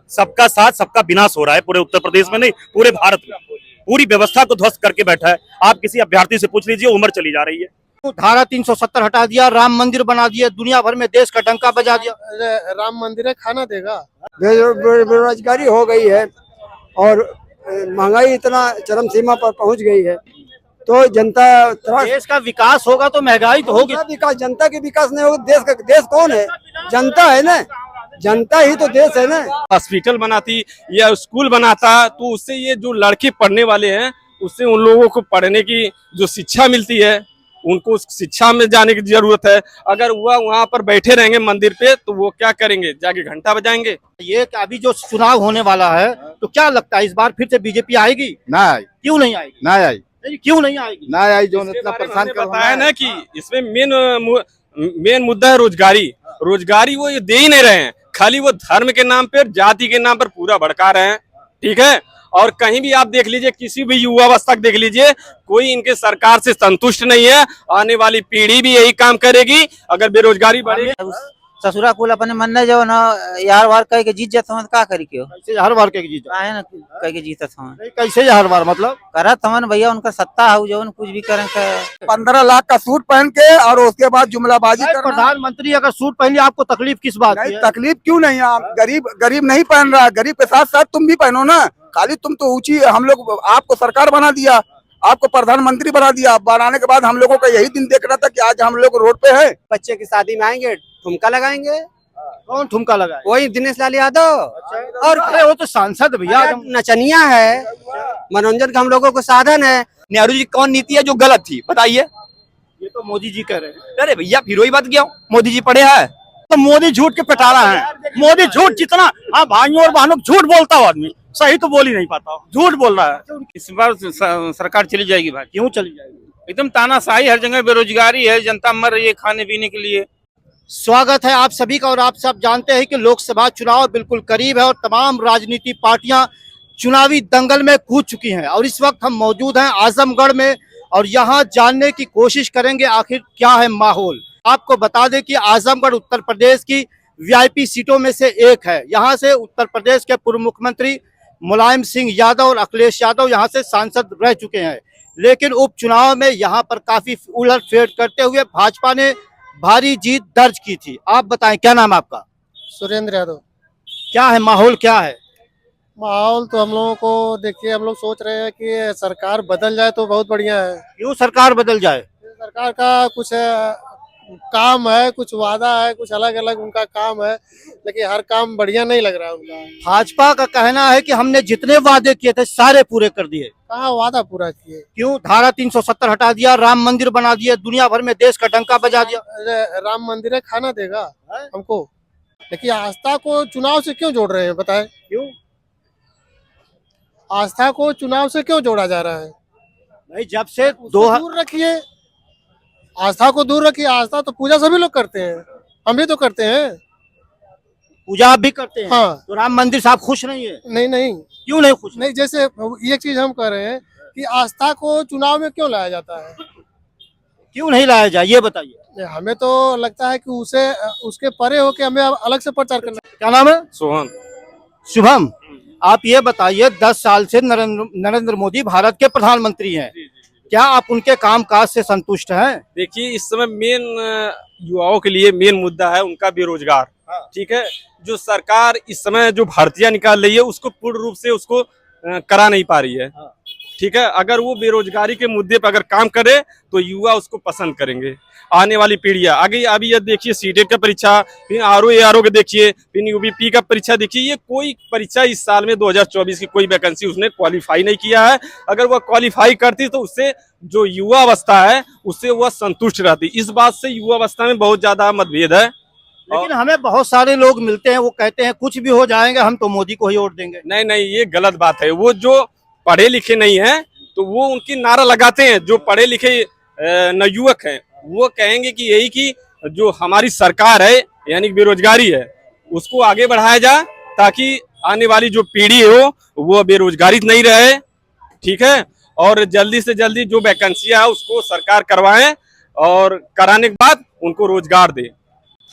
सबका साथ सबका विनाश हो रहा है पूरे उत्तर प्रदेश में, नहीं पूरे भारत में। पूरी व्यवस्था को ध्वस्त करके बैठा है। आप किसी अभ्यर्थी से पूछ लीजिए, उम्र चली जा रही है। धारा 370 हटा दिया, राम मंदिर बना दिया, दुनिया भर में देश का डंका बजा दिया। राम मंदिर है, खाना देगा। बेरोजगारी हो गई है और महंगाई इतना चरम सीमा पर पहुंच गई है, तो जनता देश का विकास होगा तो महंगाई तो होगी। विकास, जनता के विकास नहीं होगा देश कौन है? जनता है ना, जनता ही तो देश है ना। हॉस्पिटल बनाती या स्कूल बनाता तो उससे ये जो लड़के पढ़ने वाले हैं उससे उन लोगों को पढ़ने की जो शिक्षा मिलती है, उनको शिक्षा में जाने की जरूरत है। अगर वह वहाँ पर बैठे रहेंगे मंदिर पे तो वो क्या करेंगे, जाके घंटा बजाएंगे। ये अभी जो चुनाव होने वाला है तो क्या लगता है इस बार फिर से बीजेपी आएगी? ना आई। क्यों नहीं आएगी? ना आई। क्यों नहीं आएगी? ना आई जो इतना परेशान बताया ना कि इसमें मेन मुद्दा है रोजगारी। रोजगारी वो ये दे ही नहीं रहे हैं, खाली वो धर्म के नाम पर, जाति के नाम पर पूरा भड़का रहे हैं। ठीक है, और कहीं भी आप देख लीजिए, किसी भी युवावस्था देख लीजिए, कोई इनके सरकार से संतुष्ट नहीं है। आने वाली पीढ़ी भी यही काम करेगी अगर बेरोजगारी बढ़ेगी। ससुरा कुल अपने मन ने जो ना यार वार कह के जीत जाता हूं, का करी क्यों? कैसे हर बार कह के जीत काहे ना कह के जीतत हूं? कैसे हर बार मतलब करत हमन भैया, उनका सत्ता है जो कुछ भी करें। 15 लाख का सूट पहन के और उसके बाद जुमलाबाजी करना। प्रधानमंत्री अगर सूट पहनिए, आपको तकलीफ किस बात की है? तकलीफ क्यों नहीं? आप गरीब नहीं पहन रहा, गरीब के साथ साथ तुम भी पहनो ना। खाली तुम तो ऊंची, हम लोग आपको सरकार बना दिया, आपको प्रधानमंत्री बना दिया। बनाने के बाद हम लोगों का यही दिन देख रहा था कि आज हम लोग रोड पे हैं। बच्चे की शादी में आएंगे, ठुमका लगाएंगे। कौन ठुमका लगाए? वही दिनेश लाल यादव। और अरे वो तो सांसद भैया, नचनिया है, मनोरंजन का हम लोगों को साधन है। नेहरू जी कौन नीति है जो गलत थी, बताइए। ये तो मोदी जी कह रहे हैं। अरे भैया फिर वही बात गया, मोदी जी पढ़े हैं तो मोदी झूठ के पिटारा है। मोदी झूठ जितना, हाँ भाइयों और बहनों झूठ बोलता हो आदमी, सही तो बोल ही नहीं पाता, झूठ बोल रहा है। इस बार सरकार चली जाएगी भाई। क्यों चली जाएगी? एकदम तानाशाही, हर जगह बेरोजगारी है, जनता मर रही है खाने पीने के लिए। स्वागत है आप सभी का। और आप सब जानते हैं कि लोकसभा चुनाव बिल्कुल करीब है और तमाम राजनीति पार्टियां चुनावी दंगल में कूद चुकी हैं। और इस वक्त हम मौजूद हैं आजमगढ़ में और यहां जानने की कोशिश करेंगे आखिर क्या है माहौल। आपको बता दें कि आजमगढ़ उत्तर प्रदेश की वीआईपी सीटों में से एक है। यहाँ से उत्तर प्रदेश के पूर्व मुख्यमंत्री मुलायम सिंह यादव और अखिलेश यादव यहाँ से सांसद रह चुके हैं, लेकिन उपचुनाव में यहाँ पर काफी उलटफेर करते हुए भाजपा ने भारी जीत दर्ज की थी। आप बताएं, क्या नाम है आपका? सुरेंद्र यादव। क्या है माहौल, क्या है माहौल? तो हम लोगों को देखिए, हम लोग सोच रहे हैं कि सरकार बदल जाए तो बहुत बढ़िया है। क्यों सरकार बदल जाए? सरकार का कुछ काम है, कुछ वादा है, कुछ अलग अलग उनका काम है, लेकिन हर काम बढ़िया नहीं लग रहा है उनका। भाजपा का कहना है कि हमने जितने वादे किए थे सारे पूरे कर दिए। कहाँ वादा पूरा किए? क्यों? धारा 370 हटा दिया, राम मंदिर बना दिया, दुनिया भर में देश का डंका बजा दिया। राम मंदिर है, खाना देगा हमको। लेकिन आस्था को चुनाव से क्यों जोड़ रहे हैं, बताएं? क्यों आस्था को चुनाव से क्यों जोड़ा जा रहा है? भाई जब से दूर रखिए, आस्था को दूर रखिए। आस्था तो पूजा सभी लोग करते हैं, हम भी तो करते हैं। पूजा आप भी करते हैं? हाँ। तो राम मंदिर साहब खुश नहीं है? नहीं। क्यों नहीं खुश? नहीं, जैसे एक चीज हम कह रहे हैं कि आस्था को चुनाव में क्यों लाया जाता है? क्यों नहीं लाया जाए, ये बताइए। हमें तो लगता है कि उसके परे होके हमें अलग से प्रचार करना। क्या नाम है? सोहन। शुभम, आप ये बताइए, 10 साल से नरेंद्र मोदी भारत के प्रधानमंत्री हैं, क्या आप उनके कामकाज से संतुष्ट हैं? देखिए, इस समय मेन युवाओं के लिए मेन मुद्दा है उनका बेरोजगार। ठीक है, जो सरकार इस समय जो भर्तियां निकाल रही है उसको पूर्ण रूप से उसको करा नहीं पा रही है। ठीक है, अगर वो बेरोजगारी के मुद्दे पर अगर काम करे तो युवा उसको पसंद करेंगे। आने वाली पीढ़ियां आगे, अभी ये देखिए सीटेट का परीक्षा, फिर आरओ के देखिए, फिर यूबीपी का परीक्षा देखिए। ये कोई परीक्षा इस साल में 2024 की कोई वैकेंसी उसने क्वालिफाई नहीं किया है। अगर वह क्वालिफाई करती तो उससे जो युवा अवस्था है उससे वह संतुष्ट रहती। इस बात से युवा अवस्था में बहुत ज्यादा मतभेद है। लेकिन हमें बहुत सारे लोग मिलते हैं, वो कहते हैं कुछ भी हो जाएंगे हम तो मोदी को ही वोट देंगे। नहीं, ये गलत बात है। वो जो पढ़े लिखे नहीं है तो वो उनकी नारा लगाते हैं। जो पढ़े लिखे नवयुवक हैं वो कहेंगे कि यही कि जो हमारी सरकार है यानी बेरोजगारी है उसको आगे बढ़ाया जाए, ताकि आने वाली जो पीढ़ी हो वो बेरोजगारी नहीं रहे। ठीक है, और जल्दी से जल्दी जो वैकेंसियां है उसको सरकार करवाएं और कराने के बाद उनको रोजगार दे।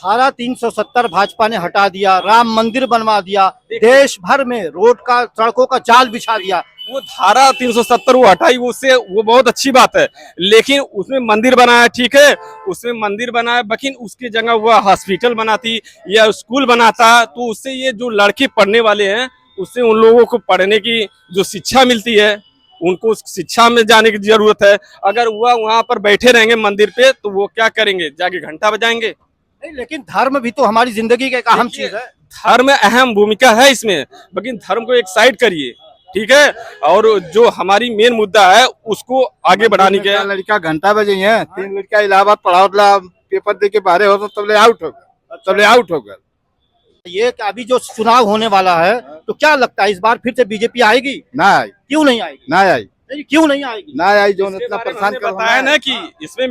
धारा 370 भाजपा ने हटा दिया, राम मंदिर बनवा दिया, देश भर में रोड का सड़कों का जाल बिछा दिया। वो धारा 370 वो हटाई, उससे वो बहुत अच्छी बात है, लेकिन उसमें मंदिर बनाया, ठीक है, उसमें मंदिर बनाया, लेकिन उसकी जगह वो हॉस्पिटल बनाती या स्कूल बनाता तो उससे ये जो लड़के पढ़ने वाले हैं उससे उन लोगों को पढ़ने की जो शिक्षा मिलती है उनको उस शिक्षा में जाने की जरूरत है। अगर वह वहाँ पर बैठे रहेंगे मंदिर पे तो वो क्या करेंगे, जाके घंटा बजाएंगे? नहीं, लेकिन धर्म भी तो हमारी जिंदगी का एक अहम चीज है। धर्म अहम भूमिका है इसमें, लेकिन धर्म को एक साइड करिए, ठीक है, और जो हमारी मेन मुद्दा है उसको आगे बढ़ाने के। लड़का घंटा बजे है, 3 लड़का इलाहाबाद पढ़ाओ पेपर दे के बाहर हो तो तबले आउट होगा। ये कि अभी जो चुनाव होने वाला है तो क्या लगता है इस बार फिर से बीजेपी आएगी? ना आई, क्यों नहीं आएगी? ना आई, नहीं, क्यों नहीं आएगी? ना आई, जो इसके इतना बारे में परेशान हमने कर बताया ना कि इसमें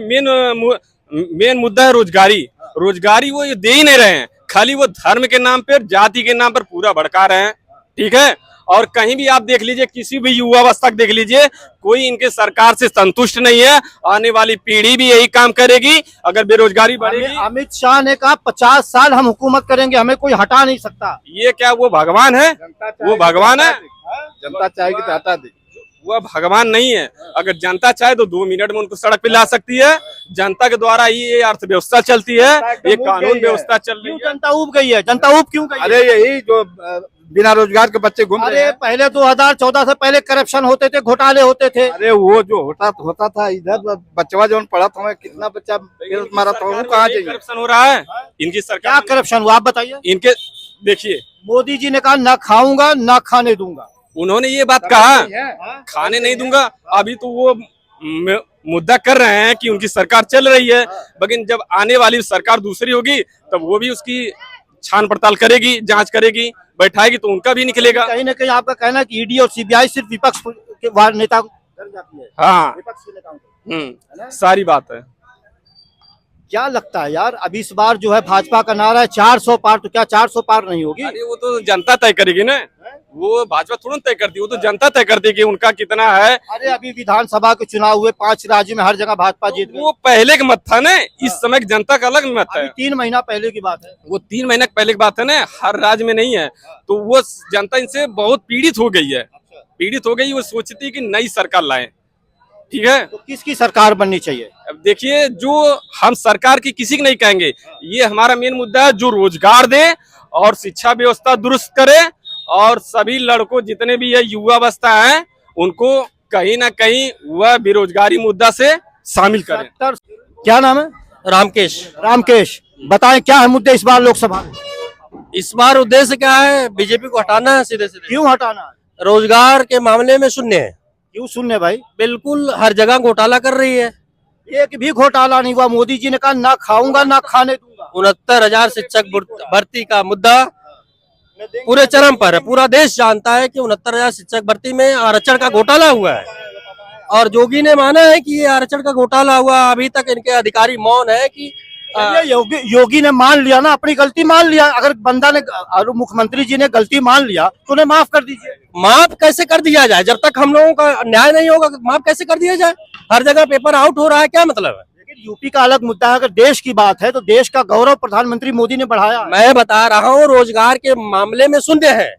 मेन मुद्दा है रोजगारी। रोजगारी वो ये दे ही नहीं रहे हैं, खाली वो धर्म के नाम पर, जाति के नाम पर पूरा भड़का रहे हैं, ठीक है। और कहीं भी आप देख लीजिए, किसी भी युवावस्था देख लीजिए, कोई इनके सरकार से संतुष्ट नहीं है। आने वाली पीढ़ी भी यही काम करेगी अगर बेरोजगारी बढ़ेगी। अमित शाह ने कहा 50 साल हम हुकूमत करेंगे, हमें कोई हटा नहीं सकता। ये क्या वो भगवान है? वो भगवान है? जनता चाहेगी तो हटा दे। वह भगवान नहीं है। अगर जनता चाहे तो 2 मिनट में उनको सड़क पे ला सकती है। जनता के द्वारा ही ये अर्थव्यवस्था चलती है, ये कानून व्यवस्था चल रही है। जनता ऊब गई है, जनता ऊब क्यों गई? अरे यही जो बिना रोजगार के बच्चे घूम रहे अरे हैं। पहले 2014 से पहले करप्शन होते थे, घोटाले होते थे। अरे वो जो होता था इधर बच्चा जो पढ़ा था, कितना बच्चा मारा था, वो कहाँ जाइए? करप्शन हो रहा है इनकी क्या सरकार। करप्शन हुआ आप बताइए? इनके देखिए, मोदी जी ने कहा ना खाऊंगा ना खाने दूंगा। उन्होंने ये बात कहा, खाने नहीं दूंगा। अभी तो वो मुद्दा कर रहे हैं कि उनकी सरकार चल रही है, लेकिन जब आने वाली सरकार दूसरी होगी तब वो भी उसकी छान पड़ताल करेगी, जांच करेगी, बैठाएगी तो उनका भी निकलेगा। कहीं ना कहीं आपका कहना है कि ईडी और सीबीआई सिर्फ विपक्ष के नेता को कर जाती है। हाँ, विपक्ष के नेताओं को। सारी बात है। क्या लगता है यार, अब इस बार जो है भाजपा का नारा है 400 पार, तो क्या 400 पार नहीं होगी? अरे वो तो जनता तय करेगी ना, वो भाजपा तुरंत तय करती है, वो तो जनता तय करती है कि उनका कितना है। अरे अभी विधानसभा के चुनाव हुए 5 राज्यों में, हर जगह भाजपा जीत गई। वो पहले का मत था ना, इस समय जनता का अलग मत है। 3 महीना पहले की बात है। वो 3 महीने पहले की बात है ना, हर राज्य में नहीं है। तो वो जनता इनसे बहुत पीड़ित हो गई है, पीड़ित हो गई। वो सोचती है कि नई सरकार लाए, ठीक है। तो किसकी सरकार बननी चाहिए? अब देखिए, जो हम सरकार की किसी की नहीं कहेंगे, ये हमारा मेन मुद्दा है, जो रोजगार दे और शिक्षा व्यवस्था दुरुस्त करे और सभी लड़कों जितने भी ये युवा अवस्था है उनको कहीं ना कहीं वह बेरोजगारी मुद्दा से शामिल करें। क्या नाम है? रामकेश। रामकेश, बताएं क्या है मुद्दे इस बार लोकसभा में? इस बार उद्देश्य क्या है? बीजेपी को हटाना है सीधे सीधे। क्यों हटाना है? रोजगार के मामले में शून्य है, क्यों सुनने भाई? बिल्कुल हर जगह घोटाला कर रही है। एक भी घोटाला नहीं हुआ। मोदी जी ने कहा ना खाऊंगा ना खाने दूंगा। 69,000 शिक्षक भर्ती का मुद्दा पूरे चरम पर है। पूरा देश जानता है कि 69,000 शिक्षक भर्ती में आरक्षण का घोटाला हुआ है, और जोगी ने माना है कि ये आरक्षण का घोटाला हुआ। अभी तक इनके अधिकारी मौन है कि योगी ने मान लिया ना, अपनी गलती मान लिया। अगर बंदा ने, मुख्यमंत्री जी ने गलती मान लिया तो उन्हें माफ कर दीजिए। माफ कैसे कर दिया जाए? जब तक हम लोगों का न्याय नहीं होगा माफ कैसे कर दिया जाए? हर जगह पेपर आउट हो रहा है, क्या मतलब है? लेकिन यूपी का अलग मुद्दा है। अगर देश की बात है तो देश का गौरव प्रधानमंत्री मोदी ने बढ़ाया। मैं बता रहा हूँ, रोजगार के मामले में शून्य है,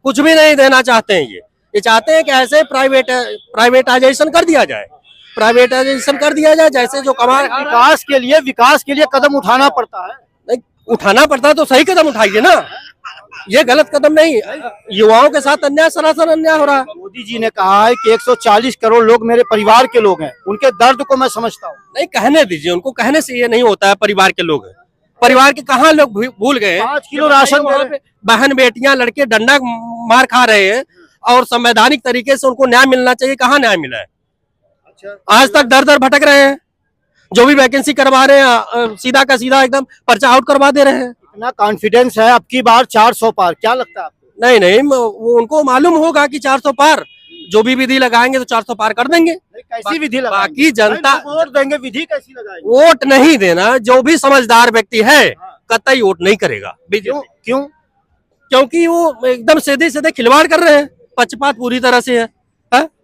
कुछ भी नहीं देना चाहते हैं। ये चाहते हैं कि ऐसे प्राइवेटाइजेशन कर दिया जाए, प्राइवेटाइजेशन कर दिया जाए, जैसे जो कमा विकास के लिए कदम उठाना पड़ता है। नहीं उठाना पड़ता है तो सही कदम उठाइए ना, ये गलत कदम नहीं। युवाओं के साथ अन्याय, सरासर अन्याय हो रहा है। मोदी जी ने कहा है कि 140 करोड़ लोग मेरे परिवार के लोग हैं, उनके दर्द को मैं समझता हूँ। नहीं, कहने दीजिए उनको, कहने से ये नहीं होता है। परिवार के लोग, परिवार के कहाँ लोग भूल गए? 5 किलो राशन वहाँ पे बहन बेटियां लड़के डंडा मार खा रहे हैं और संवैधानिक तरीके से उनको न्याय मिलना चाहिए, कहाँ न्याय मिला है? आज तक दर दर भटक रहे हैं। जो भी वैकेंसी करवा रहे हैं सीधा का सीधा एकदम पर्चा आउट करवा दे रहे हैं। इतना कॉन्फिडेंस है अब की बार 400 पार, क्या लगता है आपको? नहीं, वो उनको मालूम होगा कि 400 पार, जो भी विधि लगाएंगे तो 400 पार कर देंगे। कैसी विधि लगाएंगे? बाकी जनता वोट देंगे, विधि कैसी लगाएंगे? वोट नहीं देना, जो भी समझदार व्यक्ति है कतई वोट नहीं करेगा बीजेपी। क्यों? क्योंकि वो एकदम सीधे सीधे खिलवाड़ कर रहे हैं, पक्षपात पूरी तरह से है।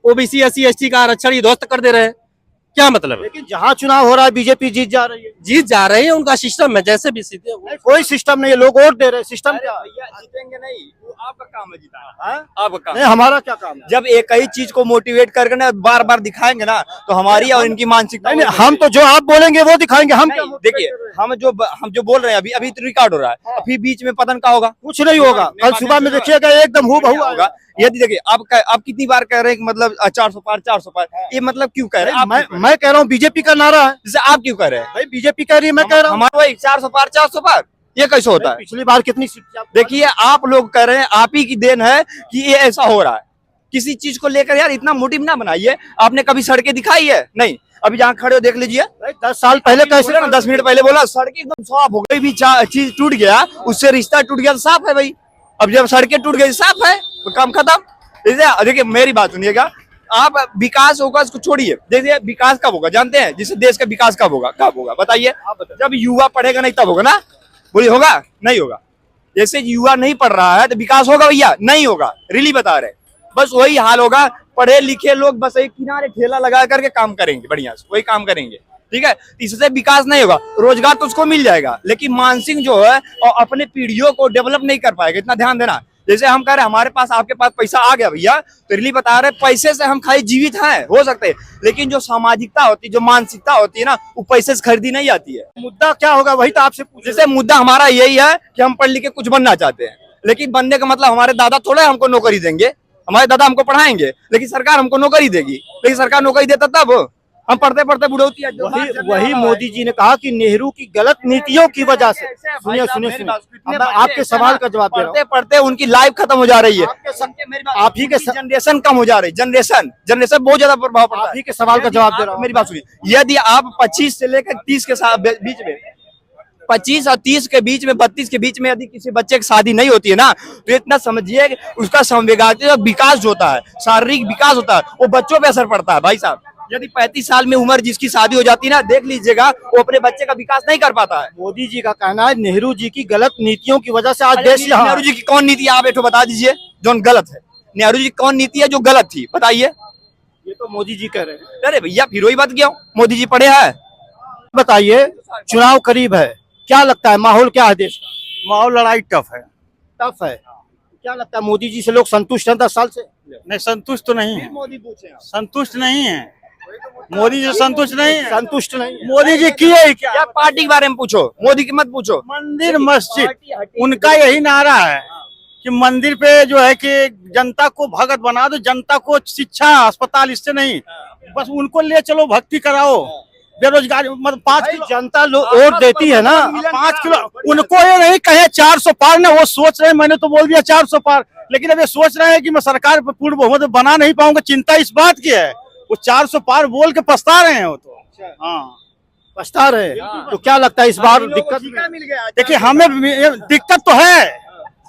ओबीसी SC ST का आरक्षण ही ध्वस्त कर दे रहे हैं। क्या मतलब है? लेकिन जहाँ चुनाव हो रहा है बीजेपी जीत जा रही है। जीत जा रहे हैं, उनका सिस्टम है, जैसे भी सीधे कोई सिस्टम नहीं है, लोग वोट दे रहे हैं, सिस्टम क्या है? जीतेंगे नहीं, वो आपका काम है जिताना, आपका काम। नहीं, हमारा क्या काम है? जब एक ही चीज को मोटिवेट करके ना बार बार दिखाएंगे ना, तो हमारी और इनकी मानसिकता। नहीं, हम तो जो आप बोलेंगे वो दिखाएंगे। हम क्या देखिए, हम जो बोल रहे हैं अभी अभी तो रिकॉर्ड हो रहा है, अभी बीच में पतन का होगा, कुछ नहीं होगा। कल सुबह में देखिएगा एकदम हूबहू होगा। यदि देखिए आप कितनी बार कह रहे हैं कि मतलब 400 पार 400 पार, ये मतलब क्यों कह रहे हैं? मैं कह रहा हूँ बीजेपी का नारा है। जैसे आप क्यों कह रहे हैं? भाई बीजेपी कह रही है, मैं कह रहा हूँ। हमारा वही 400 पार 400 पार, ये कैसे होता है? पिछली बार कितनी सीट? देखिए, आप लोग कह रहे हैं, आप ही की देन है कि ये ऐसा हो रहा है। किसी चीज को लेकर यार इतना मोटिव ना बनाइए। आपने कभी सड़कें दिखाई है? नहीं। अभी जहाँ खड़े हो देख लीजिए, 10 साल पहले कैसे ना 10 मिनट पहले बोला सड़कें एकदम साफ हो गई, भी चीज टूट गया, उससे रिश्ता टूट गया तो साफ है भाई। अब जब सड़कें टूट गई साफ है, तो काम खत्म। देखिए मेरी बात सुनिएगा, आप विकास होगा इसको छोड़िए। देखिए विकास कब होगा जानते हैं? जिससे देश का विकास कब होगा बताइए? जब युवा पढ़ेगा नहीं तब होगा ना। बोलिए होगा? नहीं होगा। जैसे युवा नहीं पढ़ रहा है तो विकास होगा भैया? नहीं होगा। रियली बता रहे, बस वही हाल होगा। पढ़े लिखे लोग बस एक किनारे ठेला लगा करके काम करेंगे, बढ़िया से वही काम करेंगे, ठीक है। इससे विकास नहीं होगा। रोजगार तो उसको मिल जाएगा, लेकिन मानसिक जो है और अपने पीढ़ियों को डेवलप नहीं कर पाएगा। इतना ध्यान देना। जैसे हम कह रहे हैं हमारे पास आपके पास पैसा आ गया भैया, तो रियली बता रहे पैसे से हम खाली जीवित हैं, हो सकते हैं, लेकिन जो सामाजिकता होती है, जो मानसिकता होती है ना, वो पैसे से खरीदी नहीं जाती है। मुद्दा क्या होगा वही तो आपसे पूछ। जैसे मुद्दा हमारा यही है कि हम पढ़ लिख के कुछ बनना चाहते हैं, लेकिन बनने का मतलब हमारे दादा थोड़े हमको नौकरी देंगे। हमारे दादा हमको पढ़ाएंगे, लेकिन सरकार हमको नौकरी देगी। लेकिन सरकार नौकरी देता तब हम पढ़ते पढ़ते बुढ़ौती। वही मोदी जी ने कहा कि नेहरू की गलत नीतियों की वजह से। सुनिए आपके सवाल का जवाब दे रहा हूं। पढ़ते पढ़ते उनकी लाइफ खत्म हो जा रही है। आप ही के जनरेशन कम हो जा रही है। जनरेशन बहुत ज्यादा प्रभाव पड़ता है। आप ही के सवाल का जवाब दे रहा हूं। मेरी बात सुनिए, यदि आप 25 से लेकर 30 के बीच में, 25 और 30 के बीच में, 32 के बीच में यदि किसी बच्चे की शादी नहीं होती है ना, तो इतना समझिए कि उसका संवेगात्मक विकास होता है, शारीरिक विकास होता है, वो बच्चों पे असर पड़ता है भाई साहब। यदि 35 साल में उम्र जिसकी शादी हो जाती है ना, देख लीजिएगा वो अपने बच्चे का विकास नहीं कर पाता है। मोदी जी का कहना है नेहरू जी की गलत नीतियों की वजह से आज देश। नेहरू जी की कौन नीति आप एक बता दीजिए जो गलत है? नेहरू जी कौन नीति है जो गलत थी, बताइए? ये तो मोदी जी कह रहे हैं। अरे भैया फिर वही बात क्यों? मोदी जी पढ़े हैं? बताइए, चुनाव करीब है, क्या लगता है माहौल क्या है देश का? माहौल लड़ाई टफ है। टफ है। क्या लगता है मोदी जी से लोग संतुष्ट हैं 10 साल से? नहीं, संतुष्ट तो नहीं है। मोदी पूछे संतुष्ट नहीं है मोदी जी, संतुष्ट नहीं है। संतुष्ट नहीं। मोदी जी किए ही क्या? या पार्टी के बारे में पूछो, मोदी की मत पूछो। मंदिर मस्जिद, उनका यही नारा है कि मंदिर पे जो है कि जनता को भगत बना दो, जनता को शिक्षा अस्पताल, इससे नहीं, बस उनको ले चलो, भक्ति कराओ। बेरोजगारी मतलब 5 किलो जनता वोट देती है ना। 5 किलो उनको ये नहीं कहे 400 पार ना, वो सोच रहे हैं, मैंने तो बोल दिया 400 पार, लेकिन अब ये सोच रहे हैं कि मैं सरकार पर पूर्ण बहुमत बना नहीं पाऊंगा। चिंता इस बात की है, वो 400 पार बोल के पछता रहे हैं। वो तो हाँ पछता रहे हैं। तो क्या लगता है इस बार दिक्कत? देखिए, हमें दिक्कत तो है,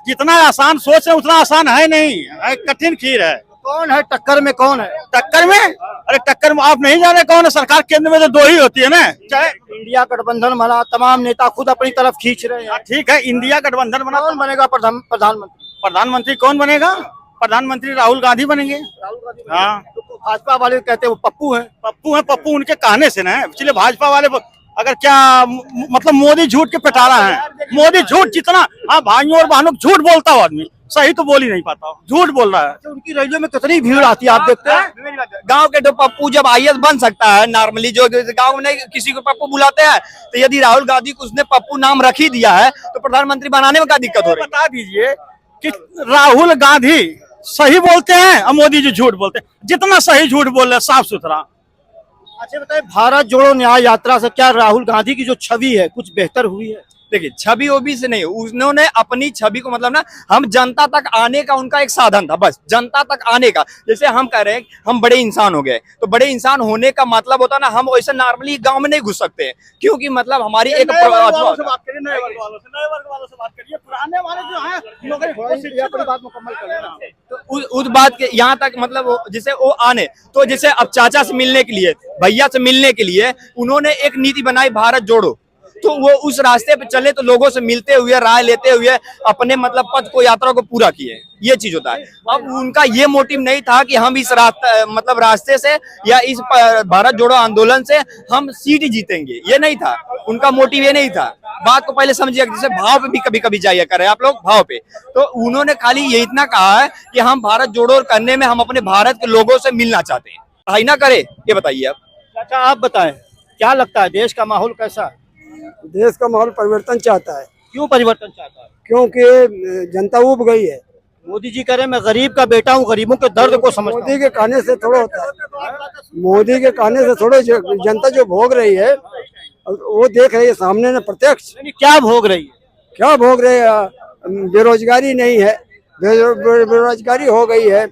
जितना आसान सोच रहे हैं उतना आसान है नहीं, कठिन खीर है। कौन है टक्कर में? कौन है टक्कर में? अरे टक्कर में आप नहीं जाने कौन है? सरकार केंद्र में तो 2 ही होती है ना, चाहे इंडिया गठबंधन बना, तमाम नेता खुद अपनी तरफ खींच रहे हैं। ठीक है, इंडिया गठबंधन बना, कौन बनेगा प्रधानमंत्री? प्रधानमंत्री कौन बनेगा? प्रधानमंत्री राहुल गांधी बनेंगे। राहुल गांधी। हाँ, तो भाजपा वाले कहते हैं वो पप्पू है। पप्पू उनके कहने से ना, इसलिए भाजपा वाले अगर क्या मतलब मोदी झूठ के पिटारा है। मोदी झूठ जितना, हाँ भाइयों और बहनों झूठ बोलता हो आदमी, सही तो बोल ही नहीं पाता, झूठ बोल रहा है। तो उनकी रैलियों में कितनी भीड़ आती है आप देखते हैं? गांव के तो पप्पू जब IAS बन सकता है नॉर्मली, जो गांव में नहीं किसी को पप्पू बुलाते हैं, तो यदि राहुल गांधी को उसने पप्पू नाम रख ही दिया है तो प्रधानमंत्री बनाने में क्या दिक्कत हो रही है? बता दीजिए कि राहुल गांधी सही बोलते हैं और मोदी जी झूठ बोलते हैं, जितना सही झूठ बोल रहे, साफ सुथरा। अच्छा बताइए, भारत जोड़ो न्याय यात्रा से क्या राहुल गांधी की जो छवि है कुछ बेहतर हुई है? देखिए, छवि ओबी से नहीं, उन्होंने अपनी छवि को मतलब ना, हम जनता तक आने का उनका एक साधन था, बस जनता तक आने का। जैसे हम कह रहे हैं हम बड़े इंसान हो गए, तो बड़े इंसान होने का मतलब होता ना, हम वैसे नॉर्मली गांव में नहीं घुस सकते हैं, क्योंकि मतलब हमारी एक उस बात के यहाँ तक मतलब जैसे वो आने, तो जैसे अब चाचा से मिलने के लिए, भैया से मिलने के लिए उन्होंने एक नीति बनाई भारत जोड़ो, तो वो उस रास्ते पे चले तो लोगों से मिलते हुए, राय लेते हुए अपने मतलब पथ को, यात्रा को पूरा किए, ये चीज होता है। अब उनका ये मोटिव नहीं था कि हम इस रास्ते से या इस भारत जोड़ो आंदोलन से हम सीट जीतेंगे, ये नहीं था उनका मोटिव, ये नहीं था। बात को पहले समझिए, जैसे भाव पे भी कभी कभी जाइए करें आप लोग, भाव पे। तो उन्होंने खाली ये इतना कहा है कि हम भारत जोड़ो करने में हम अपने भारत के लोगों से मिलना चाहते हैं, भाई ना करे, ये बताइए आप। चाचा आप बताएं, क्या लगता है देश का माहौल कैसा है? देश का माहौल परिवर्तन चाहता है, क्यों परिवर्तन चाहता है? क्योंकि जनता उब गई है। मोदी जी कह रहे मैं गरीब का बेटा हूँ, गरीबों के दर्द को समझता हूँ। मोदी के कहने से थोड़ा होता है, मोदी के कहने से थोड़ा जनता जो भोग रही है वो देख रही है सामने न प्रत्यक्ष। क्या भोग रही है? क्या भोग रहे हैं? बेरोजगारी नहीं है, बेरोजगारी हो गई है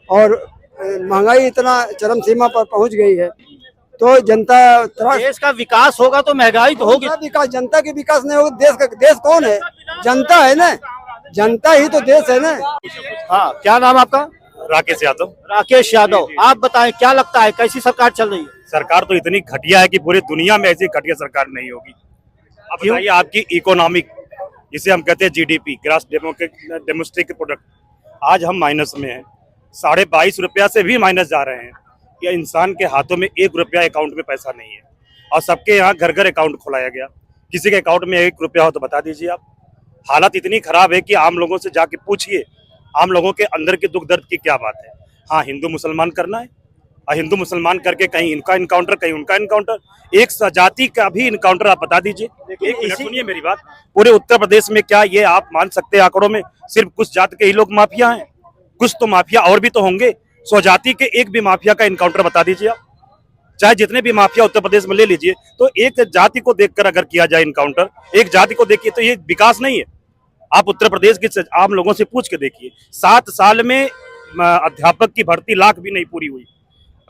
और महंगाई इतना चरम सीमा पर पहुंच गई है, तो जनता देश का विकास होगा तो महंगाई तो होगी। विकास, जनता के विकास नहीं होगा देश कौन है? जनता है ना, जनता ही तो देश है ना। हाँ, क्या नाम आपका? राकेश यादव। राकेश यादव, आप बताएं क्या लगता है कैसी सरकार चल रही है? सरकार तो इतनी घटिया है कि पूरी दुनिया में ऐसी घटिया सरकार नहीं होगी। अब बताइए, आपकी इकोनॉमिक, जिसे हम कहते हैं जीडीपी, ग्रास डोमेस्टिक प्रोडक्ट, आज हम माइनस में हैं। 22.5 रुपया से भी माइनस जा रहे हैं। या इंसान के हाथों में 1 रुपया अकाउंट में पैसा नहीं है, और सबके यहाँ घर घर अकाउंट खोलाया गया। किसी के अकाउंट में 1 रुपया हो तो बता दीजिए आप। हालत इतनी खराब है कि आम लोगों से जाके पूछिए, आम लोगों के अंदर के दुख दर्द की क्या बात है। हाँ, हिंदू मुसलमान करना है, और हिंदू मुसलमान करके कहीं इनका इनकाउंटर, कहीं उनका इनकाउंटर, एक जाति का भी इनकाउंटर आप बता दीजिए। एक मिनट सुनिए मेरी बात। पूरे उत्तर प्रदेश में क्या ये आप मान सकते हैं आंकड़ों में सिर्फ कुछ जाति के ही लोग माफिया हैं? कुछ तो माफिया और भी तो होंगे। स्वजाति के एक भी माफिया का इनकाउंटर बता दीजिए आप। चाहे जितने भी माफिया उत्तर प्रदेश में ले लीजिए, तो एक जाति को देखकर अगर किया जाए इनकाउंटर, एक जाति को देखिए, तो ये विकास नहीं है। आप उत्तर प्रदेश के आम लोगों से पूछ के देखिए, 7 साल में अध्यापक की भर्ती लाख भी नहीं पूरी हुई।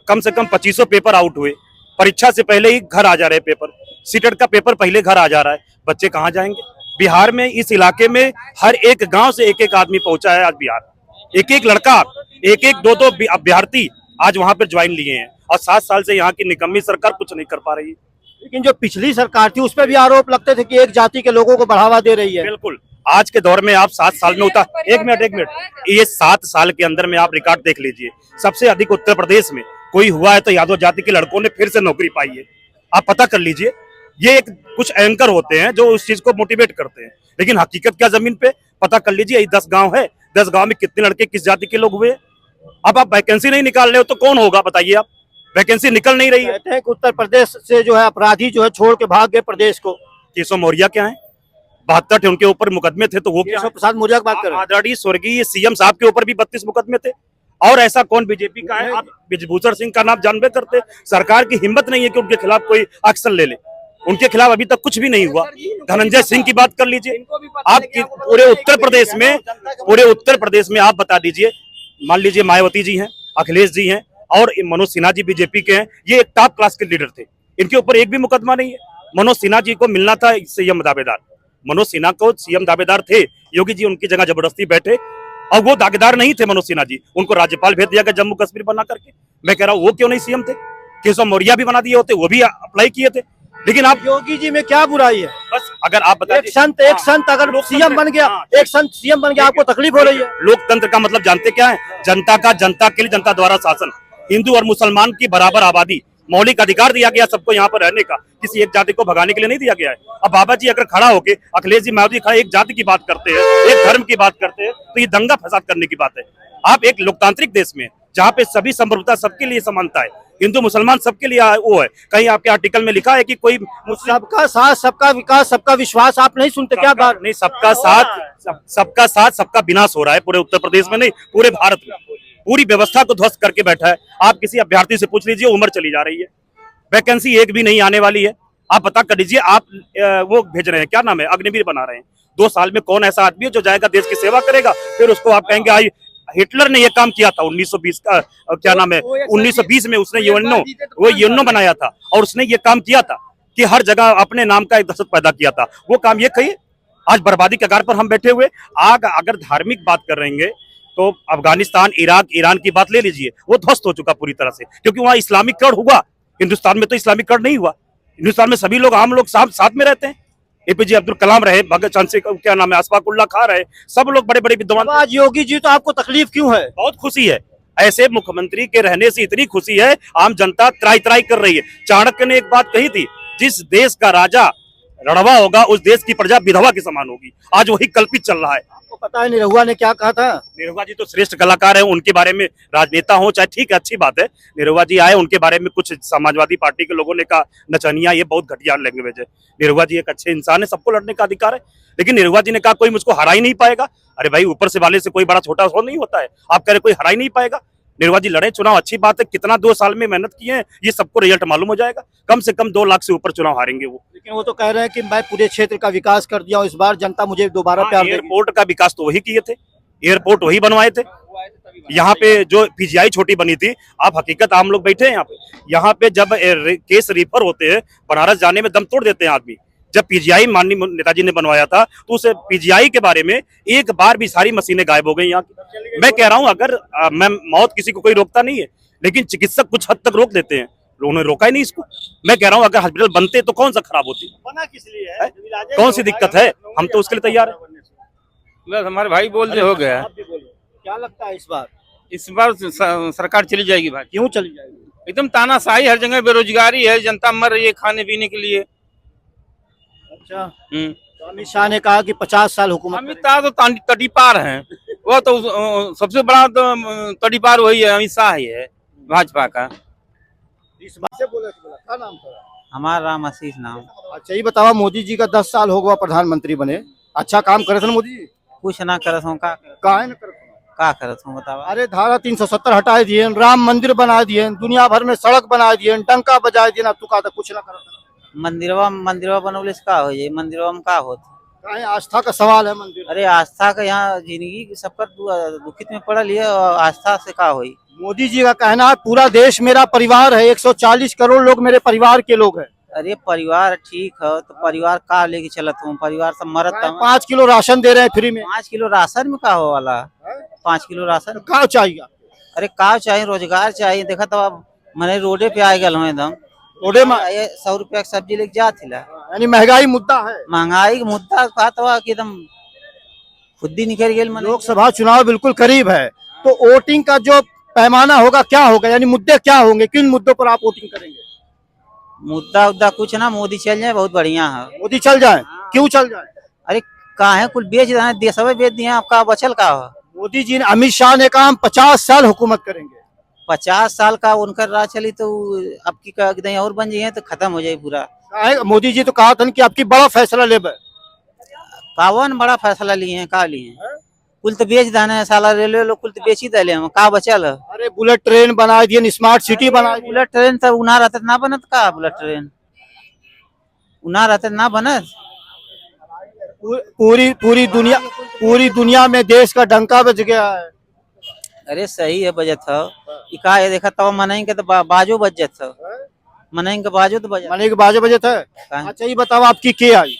कम से कम 2500 पेपर आउट हुए। परीक्षा से पहले ही घर आ जा रहे पेपर, सीटेट का पेपर पहले घर आ जा रहा है। बच्चे कहाँ जाएंगे? बिहार में, इस इलाके में हर एक गांव से एक आदमी पहुंचा है आज बिहार। एक लड़का, एक 2 अभ्यर्थी आज वहां पर ज्वाइन लिए हैं, और 7 साल से यहाँ की निकम्मी सरकार कुछ नहीं कर पा रही है। लेकिन जो पिछली सरकार थी उसपे भी आरोप लगते थे कि एक जाति के लोगों को बढ़ावा दे रही है। बिल्कुल, आज के दौर में आप 7 साल में एक मिनट, ये 7 साल के अंदर में आप रिकॉर्ड देख लीजिए। सबसे अधिक उत्तर प्रदेश में कोई हुआ है तो यादव जाति के लड़कों ने फिर से नौकरी पाई है। आप पता कर लीजिए। ये एक कुछ एंकर होते हैं जो उस चीज को मोटिवेट करते हैं, लेकिन हकीकत क्या जमीन पे पता कर लीजिए। 10 गांव है, 10 गांव में कितने लड़के किस जाति के लोग हुए। अब आप वैकेंसी नहीं निकाल रहे हो तो कौन होगा बताइए आप? वैकेंसी निकल नहीं रही है। कहते हैं कि उत्तर प्रदेश से जो है अपराधी जो है छोड़ के भाग गए प्रदेश को। केशव मौर्य क्या है? 72 थे उनके ऊपर मुकदमे थे, तो वो क्या? केशव प्रसाद मौर्य की बात कर रहे हैं। आदरणीय स्वर्गीय सीएम साहब के ऊपर भी 32 मुकदमे थे। और ऐसा कौन बीजेपी का है? आप ब्रिजभूषण सिंह का नाम जानबे करते। सरकार की हिम्मत नहीं है कि उनके खिलाफ कोई एक्शन ले ले। उनके खिलाफ अभी तक कुछ भी नहीं हुआ। धनंजय सिंह की बात कर लीजिए। आप पूरे उत्तर प्रदेश में आप बता दीजिए, मान लीजिए मायावती जी हैं, अखिलेश जी हैं, और मनोज सिन्हा जी बीजेपी के हैं। ये एक टॉप क्लास के लीडर थे, इनके ऊपर एक भी मुकदमा नहीं है। मनोज सिन्हा जी को मिलना था सीएम दावेदार। मनोज सिन्हा को सीएम दावेदार थे, योगी जी उनकी जगह जबरदस्ती बैठे, और वो दावेदार नहीं थे मनोज सिन्हा जी। उनको राज्यपाल भेज दिया गया जम्मू कश्मीर बना करके। मैं कह रहा हूँ वो क्यों नहीं सीएम थे? केशव मौर्य भी बना दिए होते, वो भी अप्लाई किए थे। लेकिन आप योगी जी में क्या बुराई है? बस अगर आप बता एक संत अगर सीएम बन गया, एक संत सीएम बन गया, आपको तकलीफ हो रही है? लोकतंत्र का मतलब जानते क्या है? जनता का, जनता के लिए, जनता द्वारा शासन। हिंदू और मुसलमान की बराबर आबादी, मौलिक अधिकार दिया गया सबको यहाँ पर रहने का। किसी एक जाति को भगाने के लिए नहीं दिया गया है। अब बाबा जी अगर खड़ा होके, अखिलेश जी, मायावती खड़ा एक जाति की बात करते हैं, एक धर्म की बात करते हैं, तो ये दंगा फसाद करने की बात है। आप एक लोकतांत्रिक देश में, जहाँ पे सभी संप्रभुता, सबके लिए समानता है, हिंदू मुसलमान सबके लिए वो है। कहीं आपके आर्टिकल में लिखा है कि कोई सबका साथ, सबका विकास, सबका विश्वास आप नहीं सुनते क्या? बात नहीं, सबका साथ सबका विनाश हो रहा है पूरे उत्तर प्रदेश में नहीं, पूरे भारत में। पूरी व्यवस्था को ध्वस्त करके बैठा है। आप किसी अभ्यर्थी से पूछ लीजिए, उम्र चली जा रही है, वैकेंसी एक भी नहीं आने वाली है। आप पता कर लीजिए। आप वो भेज रहे हैं, क्या नाम है, अग्निवीर बना रहे हैं। 2 साल में कौन ऐसा आदमी है जो जाएगा देश की सेवा करेगा? फिर उसको आप कहेंगे आई हिटलर ने ये काम किया था 1920 का, क्या नाम है, 1920 में उसने यूएनओ बनाया था, और उसने ये काम किया था कि हर जगह अपने नाम का एक दहशत पैदा किया था। वो काम ये कहिए। आज बर्बादी के कगार पर हम बैठे हुए। अगर धार्मिक बात कर रहे हैं तो अफगानिस्तान, इराक, ईरान की बात ले लीजिए, वो ध्वस्त हो चुका पूरी तरह से, क्योंकि वहां इस्लामिक कर्ण हुआ। हिंदुस्तान में तो इस्लामिक कर्ण नहीं हुआ। हिंदुस्तान में सभी लोग आम लोग साथ में रहते हैं। एपीजे अब्दुल कलाम रहे, भगत सिंह, क्या नाम है, अशफाक उल्लाह खां रहे, सब लोग बड़े बड़े विद्वान। आज योगी जी तो आपको तकलीफ क्यों है? बहुत खुशी है, ऐसे मुख्यमंत्री के रहने से इतनी खुशी है, आम जनता त्राई त्राई कर रही है। चाणक्य ने एक बात कही थी, जिस देश का राजा रड़वा होगा उस देश की प्रजा विधवा के समान होगी। आज वही कल्पित चल रहा है। आपको पता है निरहुआ ने क्या कहा था? निरहुआ जी तो श्रेष्ठ कलाकार है, उनके बारे में राजनेता हो चाहे, ठीक है, अच्छी बात है। निरहुआ जी आए, उनके बारे में कुछ समाजवादी पार्टी के लोगों ने कहा नचनिया, ये बहुत घटिया लैंग्वेज है। निरहुआ जी एक अच्छे इंसान है, सबको लड़ने का अधिकार है। लेकिन निरहुआ जी ने कहा कोई मुझको हरा ही नहीं पाएगा। अरे भाई, ऊपर से वाले से कोई बड़ा छोटा हो नहीं होता है। आप कह रहे कोई हरा ही नहीं पाएगा। निरहुआ जी लड़े चुनाव, अच्छी बात है। कितना 2 साल में मेहनत की है, ये सबको रिजल्ट मालूम हो जाएगा। कम से कम 2 लाख से ऊपर चुनाव हारेंगे वो। लेकिन वो तो कह रहे हैं कि मैं पूरे क्षेत्र का विकास कर दिया हूं, इस बार जनता मुझे दोबारा प्यार देगी। एयरपोर्ट का विकास तो वही किए थे, एयरपोर्ट वही बनवाए थे। यहाँ पे जो पीजीआई छोटी बनी थी, आप हकीकत आम लोग बैठे हैं यहाँ पे जब केस रिफर होते हैं, बनारस जाने में दम तोड़ देते हैं आदमी। जब पीजीआई माननीय नेताजी ने बनवाया था, तो उस पीजीआई के बारे में एक बार भी सारी मशीनें गायब हो गई यहाँ की। मैं कह रहा हूँ, अगर मैं मौत किसी को कोई रोकता नहीं है, लेकिन चिकित्सक कुछ हद तक रोक देते हैं, उन्होंने रोका ही नहीं इसको। मैं कह रहा हूँ, अगर हॉस्पिटल बनते तो कौन सा खराब होती, बना किस लिए है? कौन सी दिक्कत है? हम तो उसके लिए तैयार है। बस हमारे भाई बोल दे हो गया। आप भी बोलो, क्या लगता है इस बार? इस बार सरकार चली जाएगी भाई। क्यों चली जाएगी? एकदम तानाशाही, हर जगह बेरोजगारी है, जनता मर रही है खाने पीने के लिए। अच्छा, तो अमित शाह ने कहा कि 50 साल हुकूमत अमित शाह तो तड़ीपार हैं, वो तो सबसे बड़ा तो तड़ीपार वही है, अमित शाह ही है भाजपा का। करेंगे। इस बात से बोला क्या नाम था? हमारा राम आशीष नाम। अच्छा, ये बताओ, मोदी जी का 10 साल हो गया प्रधानमंत्री बने, अच्छा काम करे थे मोदी जी? कुछ ना करत हूँ, काहे न करत हूँ? का करत हूँ बतावा। अरे धारा 370 हटा दिए, राम मंदिर बना दिए, दुनिया भर में सड़क बना दिए, डंका बजा दिए, ना तू का कुछ ना करत। मंदिरवा बनवले से का हो जाए? मंदिरवा में का होत? काहे? आस्था का सवाल है मंदिर। अरे आस्था का यहाँ जिंदगी सबका दुखित में पड़ल है, और आस्था से का होई? मोदी जी का कहना है पूरा देश मेरा परिवार है, 140 करोड़ लोग मेरे परिवार के लोग हैं। अरे परिवार ठीक है, तो परिवार का लेके चलत हूँ? परिवार सब मरत 5 किलो राशन दे रहे हैं फ्री में। 5 किलो राशन में का हो वाला? 5 किलो राशन क्या चाहिए? अरे का चाहिए? रोजगार चाहिए। देखा तो अब मैंने रोडे पे आ गल हूँ एकदम। रोडे में 100 रुपया की सब्जी लेके जा थिला। यानी महंगाई मुद्दा है। महंगाई का मुद्दा का तो कि एकदम खुद ही निकल गए। लोकसभा चुनाव बिल्कुल करीब है, तो वोटिंग का जो पैमाना होगा क्या होगा, यानी मुद्दे क्या होंगे, किन मुद्दों पर आप वोटिंग करेंगे? मुद्दा कुछ ना, मोदी चल जाए बहुत बढ़िया है। मोदी चल जाए? क्यों चल जाए? अरे का है, कुल बेच रहे हैं, देशवे बेच दिए, आपका बचल का हो? मोदी जी ने, अमित शाह ने कहा हम 50 साल हुकूमत करेंगे। 50 साल का उनका राज चली तो अब की कहीं और बन जाए तो खत्म हो जाए पूरा। मोदी जी तो कहा था कि आपकी बड़ा फैसला लेबे। कावन बड़ा फैसला लिए हैं, का लिए हैं? कुल तो बेच देने साला, रेलवे लोग कुल तो बेच ही दे हम, का बचल? अरे बुलेट ट्रेन बना दिए, स्मार्ट सिटी बना दिए। बुलेट ट्रेन तो उना रहते ना बनत का? बुलेट ट्रेन उना रहते ना बनत। पूरी दुनिया में देश का डंका बज गया है। अरे सही है, बजत है। का है देखा तब मनाएंगे तो बाजो बज जाता है, मनाएंगे बाजो तो बजा, मनाएंगे बाजो बजत है। अच्छा, ये बताओ आपकी क्या आई?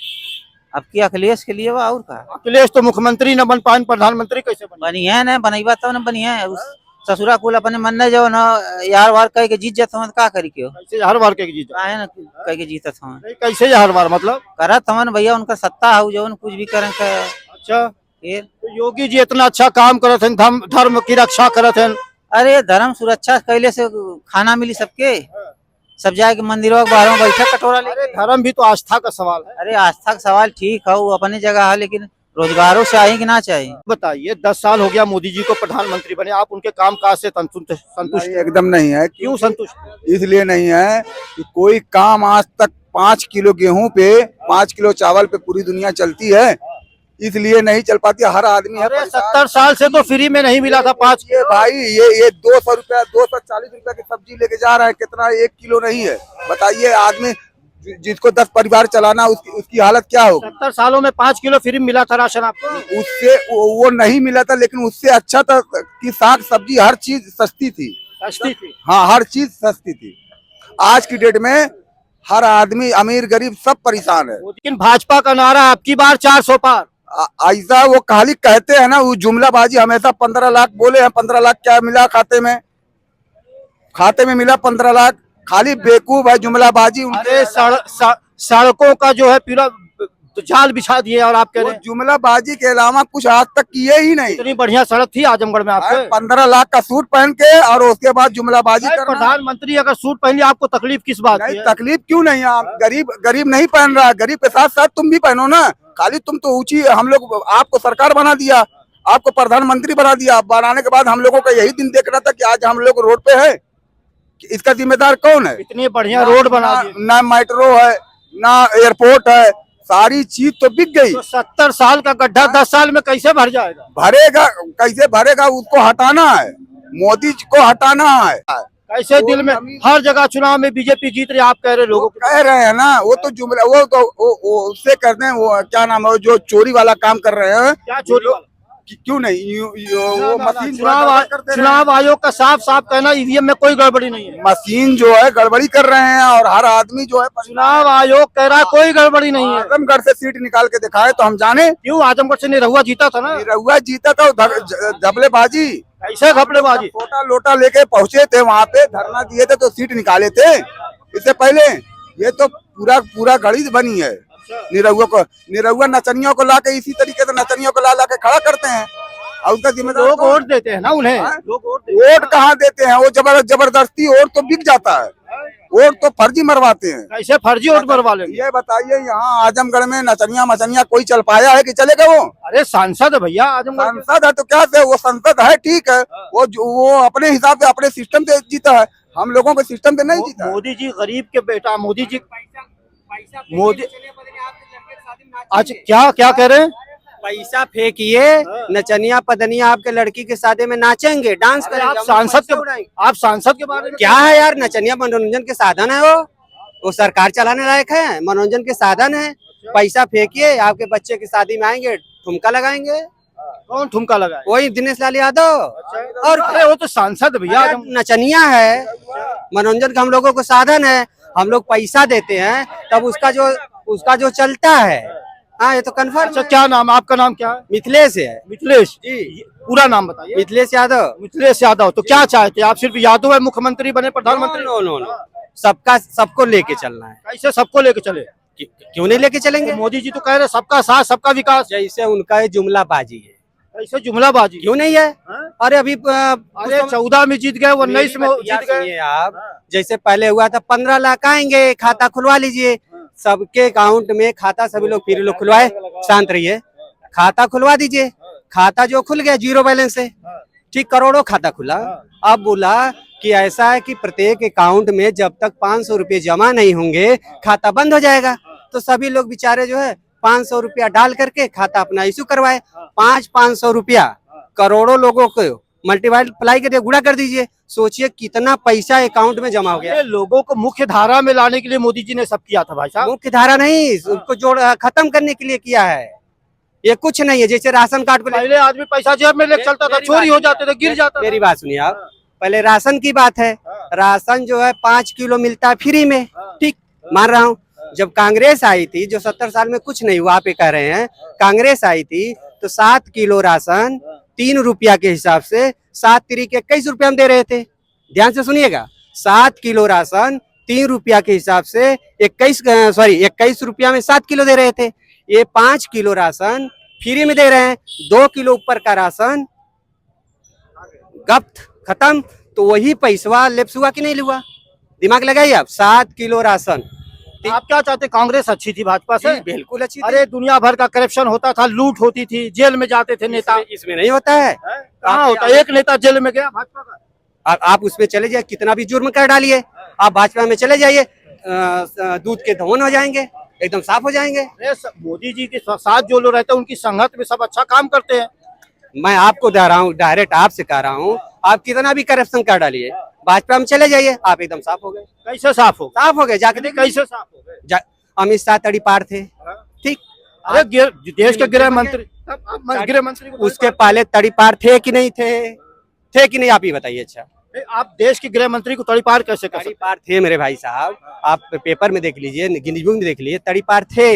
आपकी अखिलेश के लिए और का? अखिलेश तो मुख्यमंत्री न बन पाए, प्रधानमंत्री कैसे बनी है? ना बनईबा तब न बनी है। उस ससुरा कुल अपने मन ने जो ना यार वार कह के जीत जाता हूँ, का करी क्यों? कैसे हर बार कह जीत? है ना कह के जीतत हूँ। कैसे हर बार मतलब करत हवन भैया, उनका सत्ता है जो कुछ भी करें। अच्छा, फिर तो योगी जी इतना अच्छा काम करत हैं, धर्म की रक्षा करत हैं। अरे धर्म सुरक्षा कैले से खाना मिली सबके, सब जाके मंदिरों के बाहर में बैठे कटोरा ले। धर्म भी तो आस्था का सवाल है। अरे आस्था का सवाल ठीक है, वो अपनी जगह है, लेकिन रोजगारों चाहिए कि ना चाहिए? बताइए, 10 साल हो गया मोदी जी को प्रधानमंत्री बने, आप उनके काम काज से संतुष्ट? एकदम नहीं है। क्यों संतुष्ट? इसलिए नहीं है कि कोई काम आज तक 5 किलो गेहूं पे, 5 किलो चावल पे पूरी दुनिया चलती है, इसलिए नहीं चल पाती। हर आदमी है 70 साल से तो फ्री में नहीं मिला था 5 ये भाई, ये 200 रुपया 240 रुपया की सब्जी लेके जा रहा है, कितना 1 किलो नहीं है। बताइए, आदमी जिसको 10 परिवार चलाना, उसकी हालत क्या होगी? 70 सालों में 5 किलो फ्री मिला था राशन आपको? उससे वो नहीं मिला था, लेकिन उससे अच्छा था कि साग सब्जी हर चीज सस्ती थी। सस्ती थी? हाँ, हर चीज सस्ती थी। आज की डेट में हर आदमी, अमीर गरीब सब परेशान है। लेकिन भाजपा का नारा आपकी बार 400 पार। ऐसा वो खाली कहते हैं ना, वो जुमलाबाजी हमेशा। 15 लाख बोले हैं, 15 लाख क्या मिला खाते में? खाते में मिला 15 लाख, खाली बेवकूफ है, जुमलाबाजी उनके। अरे सड़कों का जो है पूरा जाल बिछा दिए और आप कह रहे हैं जुमलाबाजी के अलावा कुछ आज तक किए ही नहीं। इतनी बढ़िया सड़क थी आजमगढ़ में आपके। 15 लाख का सूट पहन के और उसके बाद जुमलाबाजी करना। प्रधानमंत्री अगर सूट पहन लिया आपको तकलीफ किस बात की नहीं, है? तकलीफ क्यों नहीं? आप गरीब नहीं पहन रहा, गरीब के साथ साथ तुम भी पहनो ना। खाली तुम तो ऊंची, हम लोग आपको सरकार बना दिया, आपको प्रधानमंत्री बना दिया। बनाने के बाद हम लोगों का यही दिन देख रहा था कि आज हम लोग रोड पे है। इसका जिम्मेदार कौन है? इतनी बढ़िया रोड बना दी, ना मेट्रो है, ना एयरपोर्ट है, सारी चीज तो बिक गई। तो 70 साल का गड्ढा 10 साल में कैसे भर जाएगा? भरेगा कैसे भरेगा? उसको हटाना है, मोदी जी को हटाना है। कैसे दिल में हर जगह चुनाव में बीजेपी जीत रही, आप कह रहे लोगों को। कह रहे हैं ना, वो तो जुमला, वो तो वो उससे करते हैं, वो क्या नाम है, वो जो चोरी वाला काम कर रहे हैं। क्या चोरी वाला? क्यों नहीं? वो मशीन चुनाव आयोग का साफ साफ कहना ईवीएम में कोई गड़बड़ी नहीं है। मशीन जो है गड़बड़ी कर रहे हैं और हर आदमी जो है। चुनाव आयोग कह रहा है कोई गड़बड़ी नहीं है। आजमगढ़ से सीट निकाल के दिखाए तो हम जाने। क्यों? आजमगढ़ से निरहुआ जीता था ना। निरहुआ जीता था, घपलेबाजी, कैसे घपलेबाजी? छोटा लोटा लेके पहुंचे थे वहाँ पे, धरना दिए थे तो सीट निकाले थे। इससे पहले ये तो पूरा गणित बनी है। निरहुआ नचनियों को लाके इसी तरीके से नचनियों को ला के खड़ा करते हैं और उसका जिम्मेदार लोग वोट देते हैं ना उन्हें। वोट कहाँ देते हैं? वो जबरदस्ती वोट तो बिक जाता है, वोट तो फर्जी मरवाते हैं। कैसे फर्जी वोट मरवा लेंगे? ये बताइए, यहाँ आजमगढ़ में नचनिया कोई चल पाया है कि चलेगा? वो अरे सांसद है भैया आजमगढ़। सांसद है तो क्या से? वो सांसद है, ठीक है, वो अपने हिसाब से अपने सिस्टम से जीता है, हम लोगों के सिस्टम से नहीं जीता। मोदी जी गरीब के बेटा, मोदी जी अच्छा क्या कह रहे हैं? पैसा फेंकिए, नचनिया पदनिया आपके लड़की के शादी में नाचेंगे, डांस करेंगे। आप सांसद के बारे में क्या है यार? नचनिया मनोरंजन के साधन है, वो सरकार चलाने लायक है, मनोरंजन के साधन है। पैसा फेंकिए, आपके बच्चे की शादी में आएंगे, ठुमका लगाएंगे। कौन ठुमका लगाए? वही दिनेश लाल यादव। और अरे वो तो सांसद भैया, नचनिया है, मनोरंजन का हम लोगों को साधन है। हम लोग पैसा देते हैं तब उसका जो चलता है। हाँ, ये तो कन्फर्म। अच्छा, क्या नाम? आपका नाम क्या है? मिथिलेश है। मिथिलेश जी, पूरा नाम बताइए। मिथिलेश यादव। मिथिलेश यादव। तो क्या चाहते हैं आप? सिर्फ यादव है मुख्यमंत्री बने, प्रधानमंत्री? नो, सबको लेके चलना है। कैसे सबको लेके चले? क्यों नहीं लेके चलेंगे? तो मोदी जी तो कह रहे सबका साथ सबका विकास। जैसे उनका ये जुमलाबाजी है। ऐसे जुमलाबाजी क्यों नहीं है? अरे अभी 14 में जीत गए, 19 में जीत गए। आप जैसे पहले हुआ था 15 लाख आएंगे, खाता खुलवा लीजिए। सबके अकाउंट में खाता सभी लोग फिर लोग खुलवाए, शांत रहिए, खाता खुलवा दीजिए। खाता जो खुल गया जीरो बैलेंस से, ठीक, करोड़ों खाता खुला। अब बोला कि ऐसा है कि प्रत्येक अकाउंट में जब तक 500 रुपये जमा नहीं होंगे खाता बंद हो जाएगा। तो सभी लोग बेचारे जो है 500 रुपया डाल करके खाता अपना इशू करवाए। 500 रुपया करोड़ों लोगों को मल्टीप्लाई करके गुणा कर दीजिए, सोचिए कितना पैसा अकाउंट में जमा हो गया। लोगों को मुख्य धारा में लाने के लिए मोदी जी ने सब किया था भाई साहब। मुख्य धारा नहीं, उसको खत्म करने के लिए किया है। ये कुछ नहीं है। जैसे राशन कार्ड को पहले आदमी पैसा जेब में लेके चलता था, चोरी हो जाते थे, गिर जाता। मेरी बात सुनिए आप, पहले राशन की बात है। राशन जो है 5 किलो मिलता है फ्री में, ठीक, मान रहा हूँ। जब कांग्रेस आई थी, जो 70 साल में कुछ नहीं हुआ, आप ये कह रहे हैं, कांग्रेस आई थी तो 7 किलो राशन 3 रुपया के हिसाब से 7 तरीके 21 रुपया में दे रहे थे। ध्यान से सुनिएगा, 7 किलो राशन 3 रुपया के हिसाब से 21 रुपया में 7 किलो दे रहे थे। ये 5 किलो राशन फ्री में दे रहे हैं। 2 किलो ऊपर का राशन गप्त खत्म। तो वही पैसा लेप्स हुआ कि नहीं हुआ? दिमाग लगाइए आप। 7 किलो राशन। आप क्या चाहते? कांग्रेस अच्छी थी भाजपा से? बिल्कुल अच्छी थी। अरे दुनिया भर का करप्शन होता था, लूट होती थी, जेल में जाते थे नेता। इसमें नहीं होता है। कहाँ होता? एक नेता जेल में गया भाजपा का। आप उसमें चले जाइए, कितना भी जुर्म कर डालिए, आप भाजपा में चले जाइए, दूध के धवन हो जाएंगे, एकदम साफ हो जाएंगे। मोदी जी के साथ जो लोग रहते हैं उनकी संगत में सब अच्छा काम करते हैं। मैं आपको दे रहा हूँ, डायरेक्ट आपसे कह रहा हूँ, आप कितना भी करप्शन कर डालिए, भाजपा में चले जाइए, आप एकदम साफ हो गए। कैसे साफ हो? साफ हो गए, जाके देखिए कैसे साफ हो गए। अमित शाह तड़ीपार थे, ठीक। अरे देश के गृह मंत्री उसके पहले तड़ीपार थे कि नहीं थे कि नहीं, आप ही बताइए। अच्छा, आप देश के गृह मंत्री को तड़ीपार कैसे कर सकते? तड़ीपार थे मेरे भाई साहब, आप पेपर में देख लीजिए, गिनीज बुक में देख लीजिए, तड़ीपार थे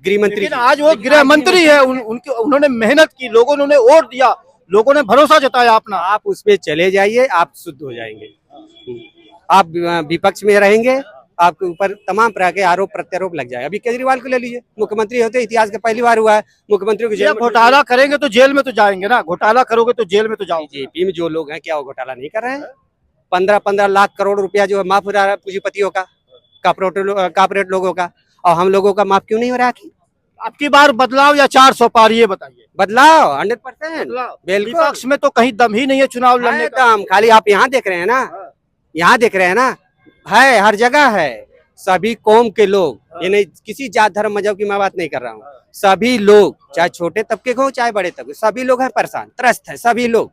गृह मंत्री। आज वो गृह मंत्री है, उन्होंने मेहनत की, लोगों ने उन्हें वोट दिया, लोगों ने भरोसा जताया अपना। आप उसमें चले जाइए, आप शुद्ध हो जाएंगे। आप विपक्ष में रहेंगे, आपके ऊपर तमाम प्रकार के आरोप प्रत्यारोप लग जाए। अभी केजरीवाल को ले लीजिए, मुख्यमंत्री होते इतिहास के पहली बार हुआ है मुख्यमंत्री को ये घोटाला करेंगे तो जेल में तो जाएंगे ना, घोटाला करोगे तो जेल में तो जाओगे। बीजेपी में जो लोग हैं क्या वो घोटाला नहीं कर रहे हैं? 15-15 लाख करोड़ रुपया जो है माफ हो रहा है पूंजीपतियों का, कॉर्पोरेट लोगों का, और हम लोगों का माफ क्यों नहीं हो रहा है? आपकी बार बदलाव या 400 पार, ये बताइए। बदलाव 100%, बिल्कुल। विपक्ष में तो कहीं दम ही नहीं है चुनाव लड़ने का। दम खाली आप यहाँ देख रहे हैं ना, यहाँ देख रहे हैं ना, है हर जगह है। सभी कौम के लोग, ये नहीं किसी जात धर्म मजहब की मैं बात नहीं कर रहा हूँ, सभी लोग चाहे छोटे तबके के हो चाहे बड़े तबके, सभी लोग हैं परेशान, त्रस्त है सभी लोग।